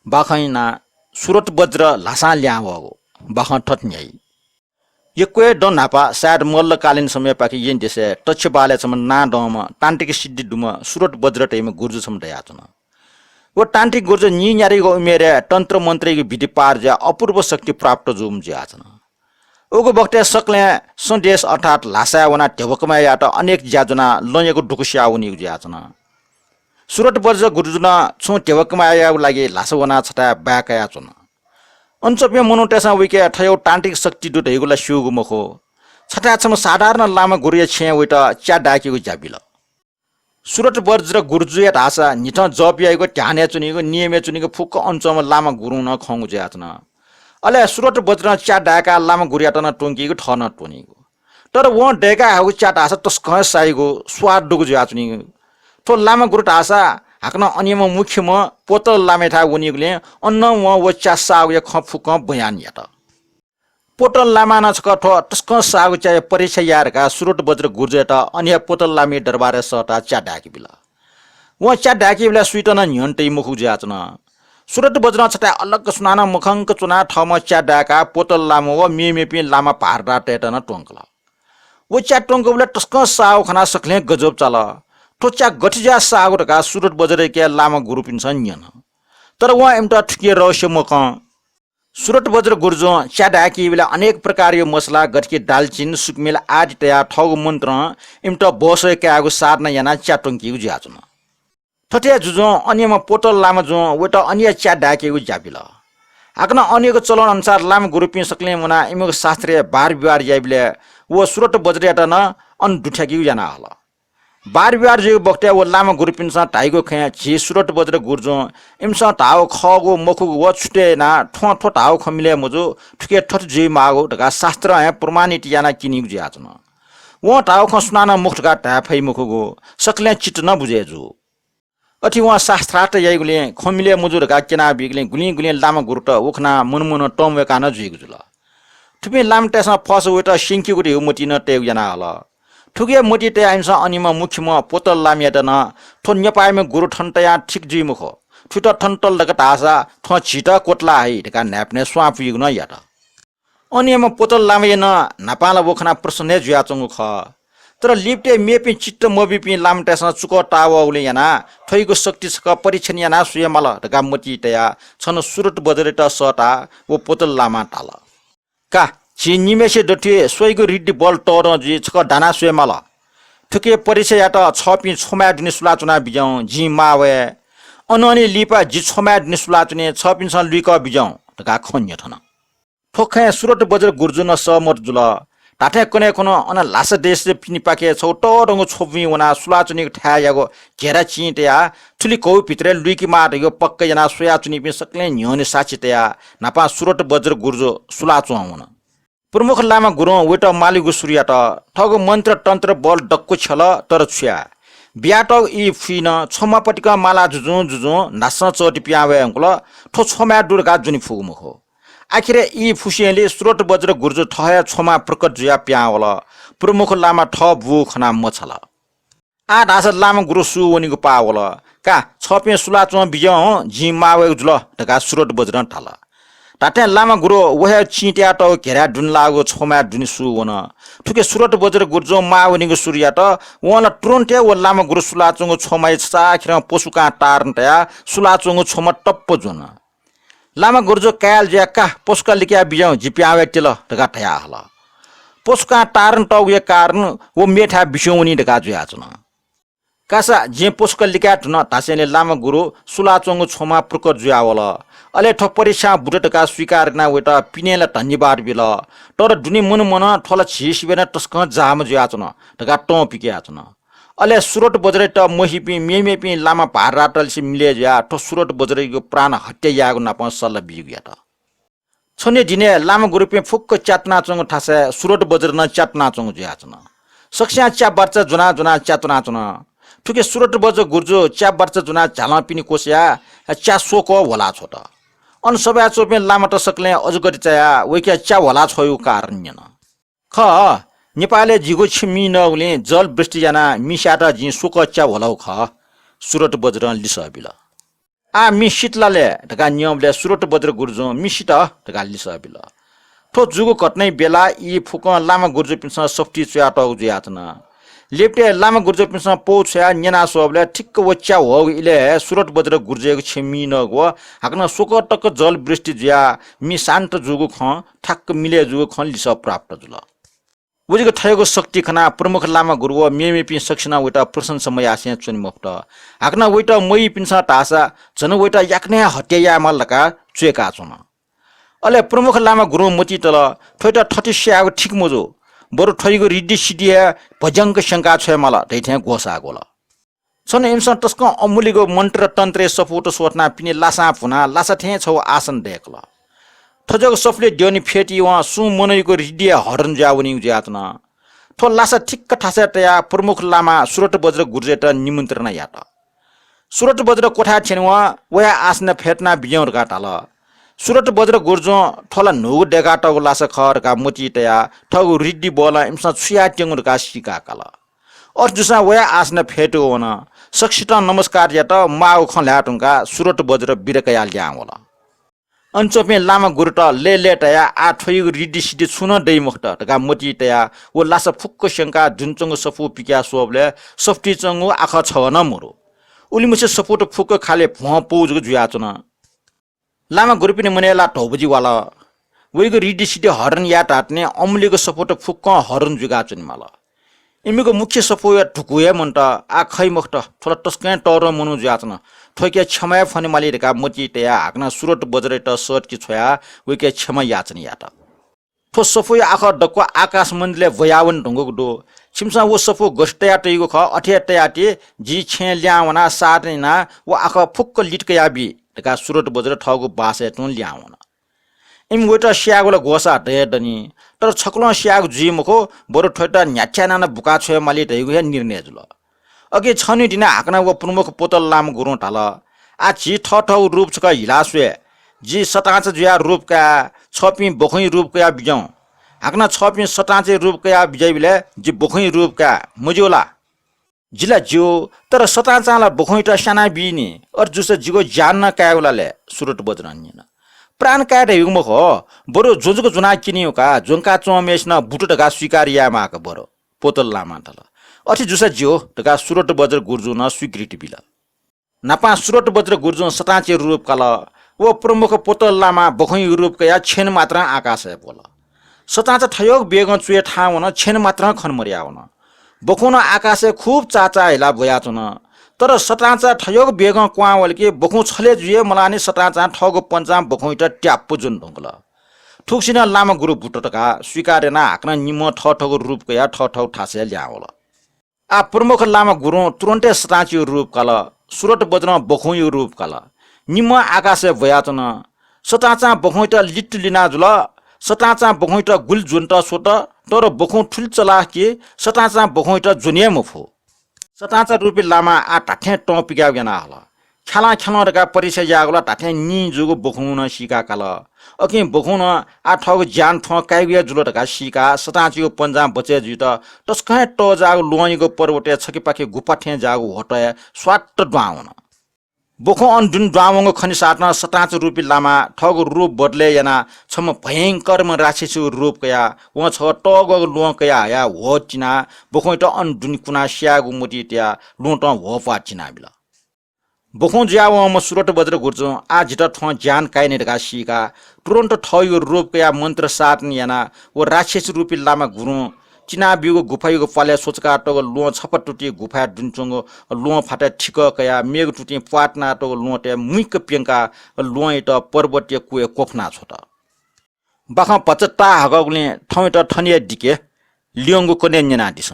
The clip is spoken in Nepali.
बाखैना सुरत बज्र लासा ल्यावगो बाख ठट्न्याई ये कोे डन नापा शायद मल्लकालीन समय पाकी येन देशे टच्छ बाले सम ना डम तान्टिक सिद्धि दुम सुरत बज्र टेम गुर्जु सम दयाचन वो तान्टिक गुर्जु नि न्यारीको उमेरे तन्त्र मन्त्रीको विधि पार ज्या अपूर्व शक्ति प्राप्त जुम ज्याचन ओगो बक्ते सकले सन्देश अर्थात लासा वना टेवकमा यात अनेक ज्याजना लयको डुकुस्या उनी ज्याचन सुरत बज्र गुर्जुना छु टेवकमा या लागि लासा वना छटा बाकया चन अञ्चप्य मनोटेसा विके ठयो तान्त्रिक शक्ति दुट हेगुला सुगु मखो छटाछम साधारण लामा गुरिया छे वेट च्या डाकेको जाबिल सुरत बज्र गुर्जुया ढासा निठ जपियाको ट्याने चुनिको नियमे चुनिको फुक्क अञ्चमा लामा गुरुन खंगु ज्याचन अले सुरत बज्र च्या डाका लामा गुरिया तन टोंकीको ठन टोनीको तर वो डेका हाउ च्या ढासा तस्क साइगो स्वाद दुगु ज्याचुनि तो लामा गुरु ढासा हाक्न अनियम मुख्यमा पोतल लामेठा उनीले अन्न व च्या साग या खफुक बयान यात पोतल लामा नछक ठ तस्क साग च्या परीक्षा यारका सुरत बज्र गुर्जेटा अन्य पोतल लामे दरबार सटा च्या डाकी बिला व च्या डाकी बिला सुइटन न्यन्टै मुखु ज्याचन सुरत बज्र छटा अलग सुनाना मुखंक चुना ठम च्या डाका पोतल लामो व मेमेपि लामा पारदा टेटन टोंकला व च्या टोंको बिला तस्क साग खना सकले गजब चला टोचा गठिजा सागरका सुरत बज्र के लामा गुरु पिन्छन् न्यन तर वहाँ एमटा ठुके रहस्य मक सुरत बज्र गुर्जो च्या डाकी बेला अनेक प्रकार यो मसला गठके दालचिन सुकमेल आदि तया ठगु मन्त्र एमटा बसय क्यागु सार्न याना च्याटंकी ज्याचन ठटे जुजो अन्यमा पोटल लामा जो वेट अन्य च्या डाकेगु ज्याबिल आकन अन्यको चलन अनुसार लामा गुरु पिन सकले मुना एमको शास्त्रीय बार विवार याबिले वो सुरत बज्र यात न अन दुठ्याकी याना हला बार बिहार जो बक्त्या वो लामा गुरुपिनसा टाइगो खया जे सुरत बज्र गुर्जो इमसा टाओ खगो मखु व छुटे ना ठो ठो टाओ खमिले मजो ठुके ठट जे मागो ढका शास्त्र है प्रमाणित याना किनि ज्याचन वो टाओ ख सुनाना मुखका टाफै मुखुगो सकले चित न बुझे जो अथि व शास्त्रार्थ याइगुले खमिले मजो ढका केना बिगले गुली गुली लामा गुरुट उखना मनमुन टमवे कान जुइगु जुल ठुपे लामटेसा फस वेट सिंकी गुडी हुमति न टेउ याना हला ठुके मोटी ते आइमसा अनिमा मुख्यमा पोतल लामियादन थो नेपायमे गुरु ठन्टया ठिक जुइ मुख ठुट ठन्टल दक तासा थो छिटा कोटला है ढका न्याप्ने स्वाप युग्न यात अनिमा पोतल लामियन नपाला बोखना प्रश्न जुयाचंगु ख तर लिप्टे मेपि चित्त मबिपि लामटेस चुक टावले याना थैको शक्ति सक परीक्षण याना सुयमल ढका मोटी तया छन सुरत बजरेट सटा वो पोतल लामा टाल का छि निमेसे दथे सोइगो रिड्डी बल टर जे छक दाना सुयमल ठुके परिचय यात छपि छोमा दिने सुला चुना बिजौ जि मावे अननि लिपा जि छोमा दिने सुला चुने छपिन स लुइक बिजौ ढका खन्य थन ठोखे सुरत बज्र गुर्जुन समर जुल टाटे कने कोन अन लास देश पिनि पाके छोटो रंग छोपि वना सुला चुनि ठ्यायागो घेरा चिटेया ठुली कौ भित्र लुइकी माट यो पक्क जना सोया चुनि पि सकले न्योने साचितया नापा सुरत बज्र गुर्जो सुला चुवन प्रमुख लामा गुरु वेट मालिगु सूर्याट ठगो मन्त्र तन्त्र बल डक्को छल तर छुया बियाट इ फिन छोमापटिका माला जुजु जुजु नास चोटि प्यावे अंकल ठो छोमा दुर्गा जुनि फुगु हो आखिर इ फुसियले सुरत बज्र गुर्जु ठया छोमा प्रकट जुया प्यावल प्रमुख लामा ठ बु खना मछल आ दास लामा गुरु सु वनिगु पावल का छपे सुला चो बिजौ जि मावे जुल ढका सुरत बज्र ठाल टाटे लामा गुरु वहे चिट्या त घेरा दुन लागो छोमा दुनि सु वन ठुके सुरत बज्र गुर्जो मावनिगु सूर्या त वला तुरन्ते व लामा गुरु सुलाचुङो छोमाइ साखिर पोसुका टारन्टया सुलाचुङो छोमा टप्प जुन लामा गुर्जो कायल ज्या का पोसका लिक्या बिजौ जिप्यावे टेल ढका ठया हला पोसका टारन त उय कारण वो मेठा बिसौनी ढका जुया चुन कासा जे पोसका लिक्या न तासेले लामा गुरु सुलाचुङो छोमा प्रकट जुयावल अले ठो परीक्षा बुटका स्वीकार ना वेटा पिनेला धन्यवाद बिल तर दुनि मन मन ठोला छिस बेना टस्क जाम जुयाचन ढका टो पिक्याचन अले सुरत बज्रे त मोहिपि मेमेपि लामा भार राटल सि मिले ज्या ठो सुरत बज्रेको प्राण हत्या यागो नाप सल्ल बिग्या त छने दिने लामा गुरुपे फुक्क च्यातना चंग ठासे सुरत बज्र न च्यातना चंग ज्याचन सक्स्या च्या बर्च जुना जुना च्यातना चन ठुके सुरत बज्र गुर्जो च्या बर्च जुना झाला पिनि कोस्या च्या सोको होला छोट अन सबै चोपे लामा त सकले अजगरी चया वैक्या च्या होला छोयु कारण न ख नेपालले जिगो छिमी नउले जल वृष्टि जना मिसाटा जि सुक च्या होलाउ ख सुरत बज्र लिसबिल आ मिसितलाले ढका नियमले सुरट बज्र गुर्जो मिसित ढका लिसबिल ठो जुगु कट्नै बेला यी फुक लामा गुर्जो पिन्छ सफ्टी च्या टौ ज्यातना लेप्टे लामा गुर्जो पिन्छ पौछ्या न्याना सोबले ठिक्क वच्चा हो इले सुरट बज्र गुर्जेको छेमी न गो हाक्न सोक टक जल वृष्टि ज्या मि शान्त जुगु ख ठक्क मिले जुगु ख लिस प्राप्त जुल उजिको ठयको शक्ति खना प्रमुख लामा गुरुव मेमेपि सक्षना वटा प्रश्न समय आसे चुनि मफ्ट हाक्न वटा मई पिन्छ टासा जन वटा याक्ने हत्या मल्लका चुएका छन अले प्रमुख लामा गुरु मति तल ठोइटा ठटिस्याको ठीक मोजो बरु ठइको रिड्डी सिडिया भजंग शंका छ मला दैथे गोसा गोल छन एमसन तस्क अमूल्यको मन्त्र तन्त्र सपोट सोटना पिने लासा फुना लासा थे छौ आसन देखल ठजको सफले दियोनी फेटी वा सु मनैको रिडिया हरन जावनी ज्यातना ठो लासा ठिक्क ठासे तया प्रमुख लामा सुरट बज्र गुर्जेट निमन्त्रणा यात सुरट बज्र कोठा छेनवा वया आसन फेटना बिजौर गाटाल सुरट बज्र गुर्जो ठोला नो डेगाटको लासा खरका मोची तया ठगु रिड्डी बोला इमसा छुया टेंगुरका सिका काला और जुसा वया आसन फेटो वन सक्षिता नमस्कार यात माउ खल्याटुङका सुरट बज्र बिरकया ल्यावला अञ्चोपे लामा गुरुट ले तया आ ठोइगु रिड्डी सिडी छुन दै मुक्त तका मोटी तया वो लासा फुक्क शंका जुनचंग सफु पिक्या सोबले सफ्टी चंगु आख छ न मुरो उलिमुसे सपोट फुक्क खाले भ पोजको जुयाचन लामा गुरुपिने मनेला ढौबजी वाला वइगु रिड्डी सिडी हरन या टाट्ने अमूल्यको सपोट फुक्क हरन जुगाचन माला इमीको मुख्य सफो या ठुकुया मन्ट आ खै मुक्त थोला टस्कै टर मनु जुयाचन ठोके क्षमा फने मालिरका मोची तया हाक्न सुरट बज्रे त सर्ट कि छोया वइके क्षमा याचन यात ठो सफो आख डक्को आकाश मन्दिरले भयावन ढंगको दो छिमसा वो सफो गस्टया तइगो ख अठ्या टे जी छे ल्यावना साटना वो आख फुक्क लिटकया बि तका सुरट बज्र ठगु बासे टुन ल्यावना इम वेटा स्यागोला गोसा डेडनी तर छक्लो स्याग जिमको बरु ठोटा न्याच्याना न बुका छ मालि तइगो निर्णय जुल अघि छनी दिना हाक्ना वो प्रमुख पोतल लाम गुरु ढाल आ जी ठठौ रूप छका हिलासवे जी सताच जुया रूपका छपी बखै रूपका बिजौ हाक्ना छपी सताचे रूपका बिजैबिले जी बखै रूपका मुजोला जिला जियो तर सताचाला बखैटा साना बिनी और जुसे जिगो जान्न कायलाले सुरट बज्रन्यन प्राण काट युगमुख हो बरु जोजको जुना किनियोका जोंका चमेस न बुटु ढका स्वीकारिया माक बरो पोतल लामा ढल अथि जुसा जियो ढका सुरट बज्र गुर्जु न स्वीकृति बिल नापा सुरट बज्र गुर्जु सताचे रूप काल वो प्रमुख पोतल लामा बखै रूप कया छेन मात्र आकाश है बोल सताचा ठयोग बेग चुए ठाउन छेन मात्र खनमरिया हुन बखुन आकाशे खूब चाचा हिला भयाचन तर सताचा ठयोग बेग क्वावल के बखु छले जुए मलानी सताचा ठग पञ्चा बखुइटा ट्याप्पु जुन ढंगल ठुक्सिन लामा गुरु बुटटका स्वीकारेना हाक्न निम ठठको रूप कया ठठौ ठासे ल्यावल आ प्रमुख लामा गुरु तुरन्ते सताची रूप काल सुरट बज्र बखुइ रूप काल निम आकाशे भयाचन सताचा बखुइटा लिट्टु लिना जुल सताचा बखुइटा गुल जुन्ट सोट तर बखु ठुल चला के सताचा बखुइटा जुनिया मुफो सताचा रुपी लामा आ टाठे टपिका गेना हला खाला खनरका परिचय जागला टाठे नि जुगु बखुन सिका काल अकि बखुन आ ठग ज्यान ठ काइबिया जुलटका सिका सताचिको पन्जा बचे जुट तस्कै ट जाग लोइको पर्वटे छकी पाखे गुपाठे जागु हटय स्वाट द्वाउन बोखो अनजुन द्वावंग खनि साट्न सताच रुपी लामा ठग रूप बदले याना छम भयंकर म राक्षसी रूप कया व छ टग लो कया या हो चिना बोखो त अनजुन कुना स्यागु मोटी त्या लोट हो पा चिना बिल बोखो ज्याव म सुरट बज्र गुर्जो आ जित ठ ज्ञान काइने ढका सिका तुरन्त ठयो रूप कया मन्त्र साट्न याना व राक्षसी रुपी लामा गुरु चिना बिगो गुफाइगो पाले सोचका टग लो छपट टुटी गुफा दुन्चंगो लो फाटा ठिक कया मेग टुटी पाटना टग लोटे मुइक पेंका लो त पर्वतीय कुए कोफना छोटा बाखा पचटा हगले ठौट ठनिया दिके लियोंगो कोने न्याना दिस